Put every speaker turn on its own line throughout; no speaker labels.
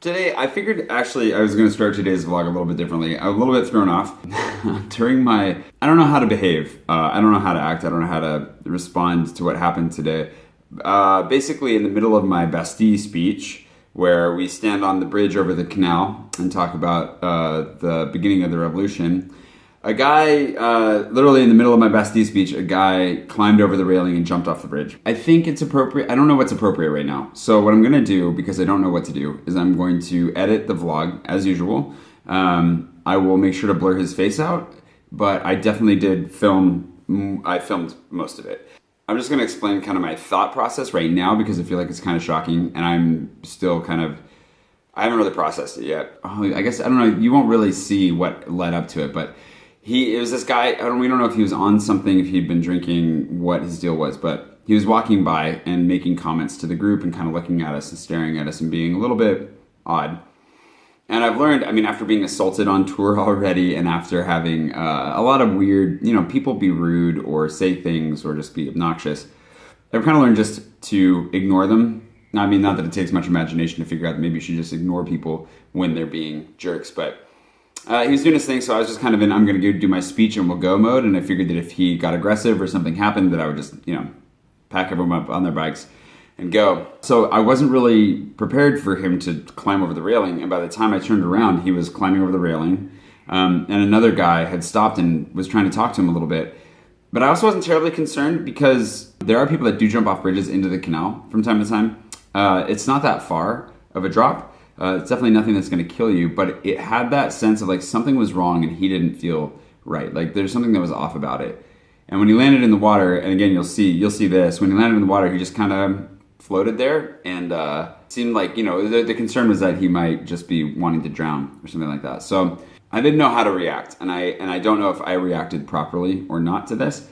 Today, I figured actually I was going to start today's vlog a little bit differently. I'm a little bit thrown off during my, I don't know how to behave. I don't know how to act. I don't know how to respond to what happened today. Basically in the middle of my bestie speech, where we stand on the bridge over the canal and talk about the beginning of the revolution, a guy, literally in the middle of my bestie speech, a guy climbed over the railing and jumped off the bridge. I think it's appropriate. I don't know what's appropriate right now. So what I'm going to do, because I don't know what to do, is I'm going to edit the vlog as usual. I will make sure to blur his face out, but I definitely did film, I filmed most of it. I'm just going to explain kind of my thought process right now because I feel like it's kind of shocking and I'm still kind of, I haven't really processed it yet. I guess, I don't know, you won't really see what led up to it, but it was this guy, we don't know if he was on something, if he'd been drinking, what his deal was, but he was walking by and making comments to the group and kind of looking at us and staring at us and being a little bit odd. And I've learned, after being assaulted on tour already and after having a lot of weird, people be rude or say things or just be obnoxious, I've kind of learned just to ignore them. Not that it takes much imagination to figure out that maybe you should just ignore people when they're being jerks, but he was doing his thing, so I was just kind of in, I'm going to go do my speech and we'll go mode, and I figured that if he got aggressive or something happened, that I would just, pack everyone up on their bikes and go. So I wasn't really prepared for him to climb over the railing, and by the time I turned around, he was climbing over the railing, and another guy had stopped and was trying to talk to him a little bit. But I also wasn't terribly concerned because there are people that do jump off bridges into the canal from time to time. It's not that far of a drop. It's definitely nothing that's going to kill you, but it had that sense of like something was wrong and he didn't feel right. Like there's something that was off about it. And when he landed in the water, and again, you'll see this, when he landed in the water, he just kind of floated there and seemed like, the concern was that he might just be wanting to drown or something like that. So I didn't know how to react. And I don't know if I reacted properly or not to this.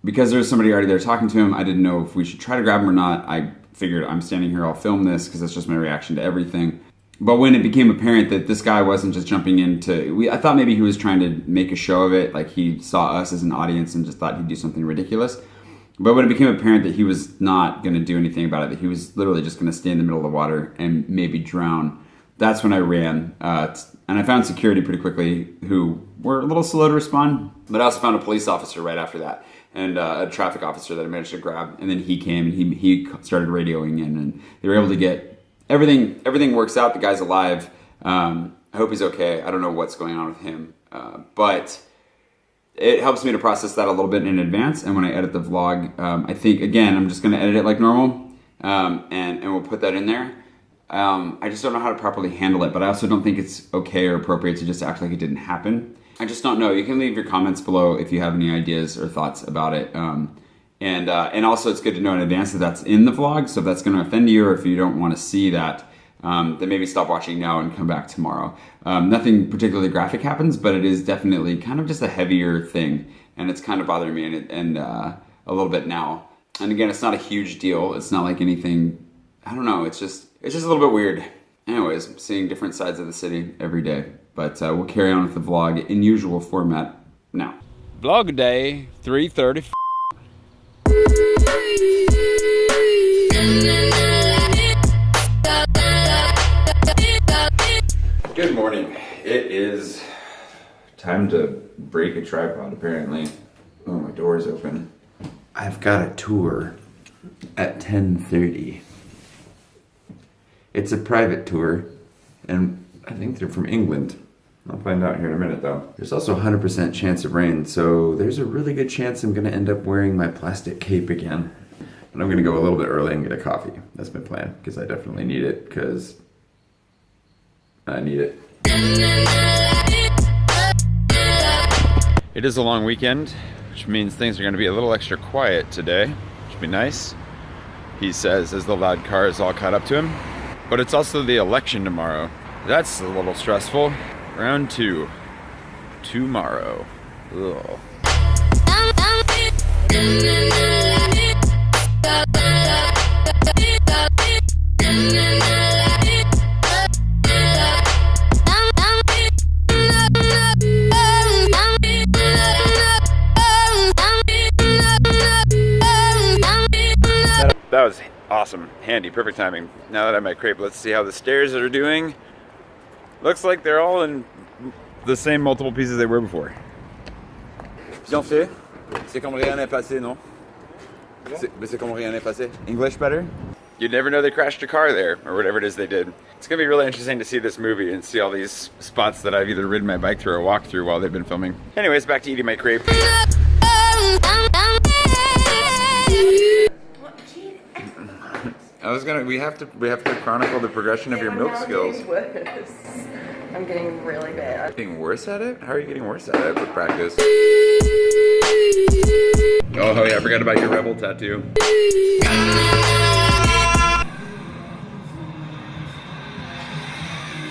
Because there was somebody already there talking to him, I didn't know if we should try to grab him or not. I figured I'm standing here, I'll film this because that's just my reaction to everything. But when it became apparent that this guy wasn't just jumping into, I thought maybe he was trying to make a show of it, like he saw us as an audience and just thought he'd do something ridiculous. But when it became apparent that he was not going to do anything about it, that he was literally just going to stay in the middle of the water and maybe drown, that's when I ran. And I found security pretty quickly, who were a little slow to respond. But I also found a police officer right after that, and a traffic officer that I managed to grab. And then he came and he started radioing in, and they were able to get everything works out. The guy's alive. I hope he's okay. I don't know what's going on with him. But it helps me to process that a little bit in advance. And when I edit the vlog, I think, again, I'm just going to edit it like normal. And we'll put that in there. I just don't know how to properly handle it. But I also don't think it's okay or appropriate to just act like it didn't happen. I just don't know. You can leave your comments below if you have any ideas or thoughts about it. And also it's good to know in advance that that's in the vlog, so if that's going to offend you or if you don't want to see that, then maybe stop watching now and come back tomorrow. Nothing particularly graphic happens, but it is definitely kind of just a heavier thing, and it's kind of bothering me and a little bit now. And again, it's not a huge deal. It's not like anything, I don't know, it's just a little bit weird. Anyways, seeing different sides of the city every day, but we'll carry on with the vlog in usual format now.
Vlog day 3:30.
Good morning. It is time to break a tripod, apparently. Oh, my door is open. I've got a tour at 10:30. It's a private tour, and I think they're from England. I'll find out here in a minute, though. There's also a 100% chance of rain, so there's a really good chance I'm going to end up wearing my plastic cape again. And I'm going to go a little bit early and get a coffee. That's my plan, because I definitely need it, because I need it.
It is a long weekend, which means things are going to be a little extra quiet today, which will be nice. He says as the loud car is all caught up to him. But it's also the election tomorrow. That's a little stressful. Round 2 tomorrow. Ugh.
That was awesome.
handy, perfect timing. Now that I have my crepe, let's see how the stairs are doing. Looks like they're all in the same multiple pieces they were before. Bien fait. C'est comme rien n'est passé, non? C'est comme rien n'est passé. English better? You'd never know they crashed a car there, or whatever it is they did. It's gonna be really interesting to see this movie and see all these spots that I've either ridden my bike through or walked through while they've been filming. Anyways, back to eating my crepe. We have to chronicle the progression of your milk skills.
I'm getting really bad.
Getting worse at it? How are you getting worse at it with practice? Oh yeah, I forgot about your rebel tattoo.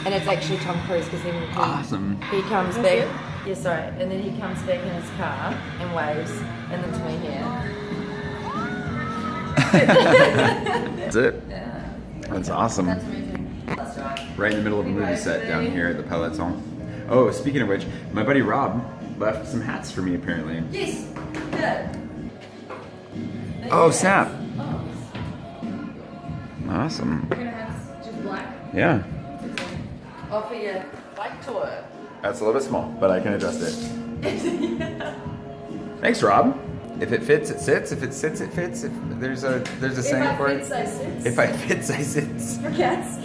And it's actually Tom Cruise because then
Awesome.
he comes back. Yeah, sorry. And then he comes back in his car and waves, and then to me here.
That's it.
Yeah.
That's awesome.
That's amazing. That's right.
Right in the middle of a movie set down here at the Peloton. Oh, speaking of which, my buddy Rob left some hats for me apparently.
Yes. Good.
Oh, snap. Awesome.
We're gonna have just black.
Yeah.
Offer you bike tour.
That's a little bit small, but I can adjust it. Thanks, Rob. If it fits, it sits. If it sits, it fits. If there's a saying for it.
If I fits, I sits.
If I fits, I sits.
For cats.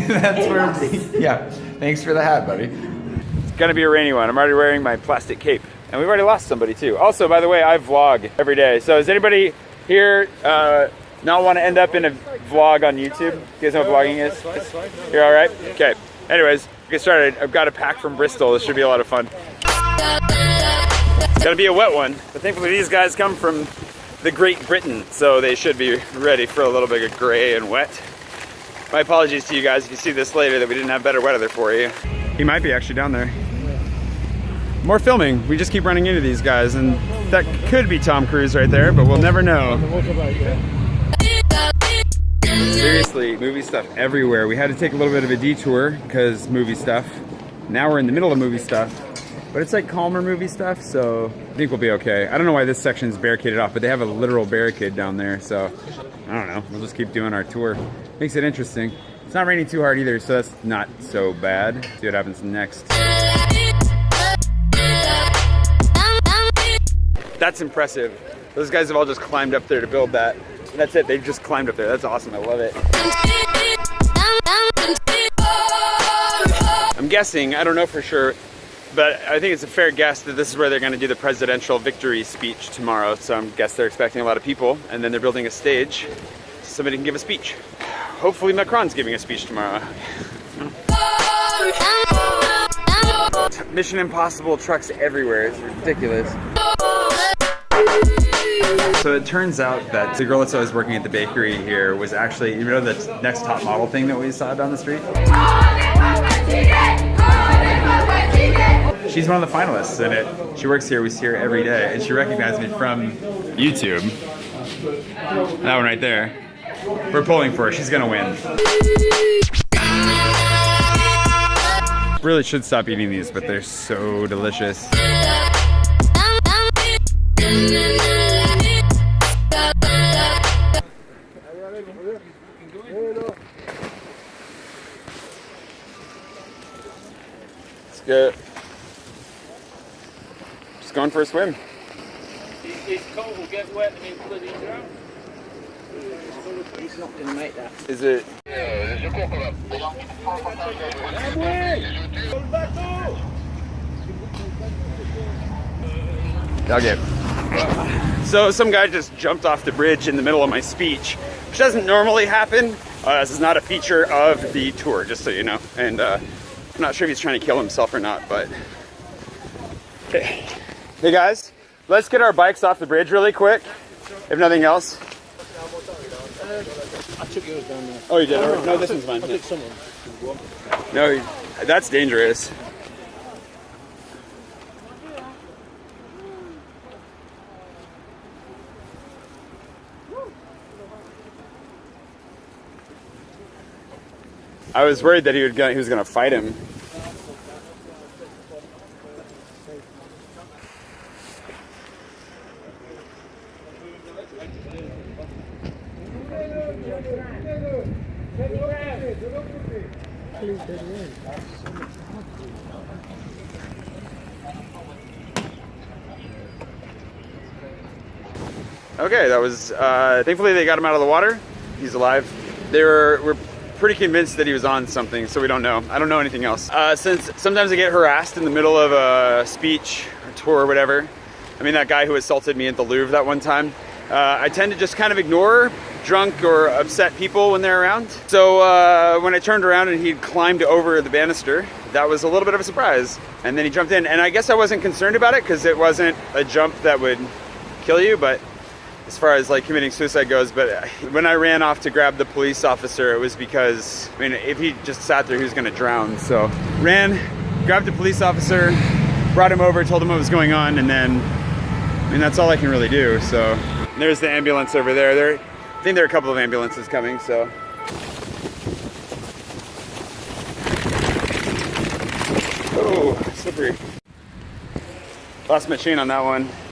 That's where. Yeah. Thanks for the hat, buddy. It's gonna be a rainy one. I'm already wearing my plastic cape, and we've already lost somebody too. Also, by the way, I vlog every day. So does anybody here not want to end up in a vlog on YouTube? You guys know what vlogging is? You're all right? Okay. Anyways, get started. I've got a pack from Bristol. This should be a lot of fun. It's gonna be a wet one, but thankfully these guys come from the Great Britain, so they should be ready for a little bit of gray and wet. My apologies to you guys if you see this later that we didn't have better weather for you. He might be actually down there. More filming. We just keep running into these guys, and that could be Tom Cruise right there, but we'll never know. Seriously, movie stuff everywhere. We had to take a little bit of a detour because movie stuff. Now we're in the middle of movie stuff, but it's like calmer movie stuff, so I think we'll be okay. I don't know why this section's barricaded off, but they have a literal barricade down there, so I don't know. We'll just keep doing our tour. Makes it interesting. It's not raining too hard either, so that's not so bad. See what happens next. That's impressive. Those guys have all just climbed up there to build that. And that's it, they've just climbed up there. That's awesome, I love it. I'm guessing, I don't know for sure, but I think it's a fair guess that this is where they're gonna do the presidential victory speech tomorrow. So I guess they're expecting a lot of people, and then they're building a stage so somebody can give a speech. Hopefully Macron's giving a speech tomorrow. Mission Impossible trucks everywhere, it's ridiculous. So it turns out that the girl that's always working at the bakery here was actually, you know, the next top model thing that we saw down the street? She's one of the finalists in it. She works here, we see her every day, and she recognized me from YouTube. That one right there. We're pulling for her, she's gonna win. Really should stop eating these, but they're so delicious. Let's go. Just going for a swim.
His coat will get wet and he'll bloody drown. He's not going to make that.
Is it? Okay. So some guy just jumped off the bridge in the middle of my speech, which doesn't normally happen. This is not a feature of the tour, just so you know. And I'm not sure if he's trying to kill himself or not, but... Okay. Hey guys, let's get our bikes off the bridge really quick, if nothing else.
I took yours down there.
Oh, you did? Oh, no, this one's mine.
I took someone.
No, that's dangerous. I was worried that he was going to fight him. Okay, that was, thankfully they got him out of the water. He's alive. We're pretty convinced that he was on something, so we don't know. I don't know anything else. Since sometimes I get harassed in the middle of a speech or tour or whatever. I mean, that guy who assaulted me at the Louvre that one time. I tend to just kind of ignore drunk or upset people when they're around. So when I turned around and he'd climbed over the banister, that was a little bit of a surprise. And then he jumped in, and I guess I wasn't concerned about it because it wasn't a jump that would kill you, but as far as like committing suicide goes. But when I ran off to grab the police officer, it was because, I mean, if he just sat there, he was gonna drown. So ran, grabbed the police officer, brought him over, told him what was going on, and then, I mean, that's all I can really do. So there's the ambulance over there. I think there are a couple of ambulances coming, so. Oh, slippery. Lost my chain on that one.